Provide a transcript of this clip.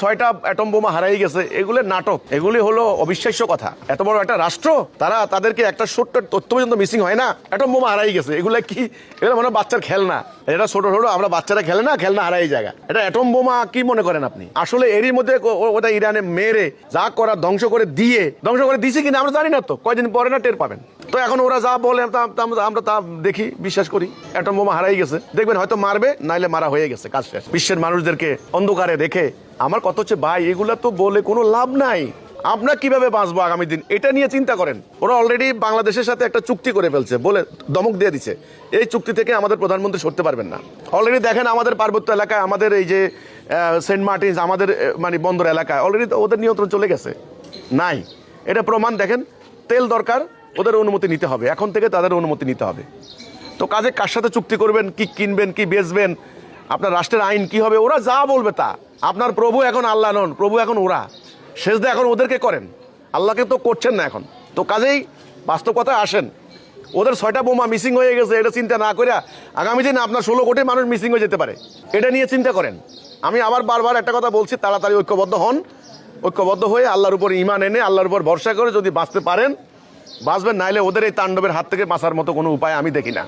ছয়টা অ্যাটম বোমা হারাই গেছে, এগুলো নাটক, এগুলি হলো অবিশ্বাস্য কথা। এত বড় একটা রাষ্ট্র, তাদেরকে একটা ছোট্ট তথ্য পর্যন্ত মিসিং হয় না, অ্যাটম বোমা হারাই গেছে। এগুলো কি, এগুলো মানে বাচ্চার খেলনা, এটা ছোট ছোট আমরা বাচ্চারা খেলে না, খেলনা হারাই জায়গা। এটা অ্যাটম বোমা কি মনে করেন আপনি? আসলে এরই মধ্যে ওটা ইরানে মেরে যা করা ধ্বংস করে দিছে কিনা আমরা জানি না, তো কয়দিন পরে না টের পাবেন। তো এখন ওরা যা বলে আমরা তা দেখি, বিশ্বাস করি। অ্যাটম বোমা হারাই গেছে, দেখবেন হয়তো মারবে, নাইলে মারা হয়ে গেছে, কাজ শেষ। বিশ্বের মানুষদেরকে অন্ধকারে রেখে আমার কথা হচ্ছে, ভাই এগুলা তো বলে কোনো লাভ নাই। আপনার কিভাবে বাঁচবো আগামী দিন, এটা নিয়ে চিন্তা করেন। ওরা অলরেডি বাংলাদেশের সাথে একটা চুক্তি করে ফেলছে, বলে ধমক দিয়ে দিচ্ছে, এই চুক্তি থেকে আমাদের প্রধানমন্ত্রী সরতে পারবেন না। অলরেডি দেখেন আমাদের পার্বত্য এলাকায়, আমাদের এই যে সেন্ট মার্টিনস, আমাদের মানে বন্দর এলাকায় অলরেডি তো ওদের নিয়ন্ত্রণ চলে গেছে। নাই, এটা প্রমাণ দেখেন। তেল দরকার, ওদের অনুমতি নিতে হবে, এখন থেকে তাদের অনুমতি নিতে হবে। তো কাজে কার সাথে চুক্তি করবেন, কি কিনবেন, কি বেচবেন, আপনার রাষ্ট্রের আইন কি হবে, ওরা যা বলবে তা। আপনার প্রভু এখন আল্লাহ নন, প্রভু এখন ওরা। সেজদা এখন ওদেরকে করেন, আল্লাহকে তো করছেন না এখন। তো কাজেই বাস্তব কথায় আসেন, ওদের 6টা বোমা মিসিং হয়ে গেছে, এটা চিন্তা না করে আগামী দিন আপনার 16 কোটি মানুষ মিসিং হয়ে যেতে পারে, এটা নিয়ে চিন্তা করেন। আমি আবার বারবার একটা কথা বলছি, তাড়াতাড়ি ঐক্যবদ্ধ হন। ঐক্যবদ্ধ হয়ে আল্লাহর উপর ঈমান এনে, আল্লাহর উপর ভরসা করে যদি বাঁচতে পারেন বাঁচবেন, নাইলে ওদের এই তাণ্ডবের হাত থেকে বাঁচার মতো কোনো উপায় আমি দেখি না।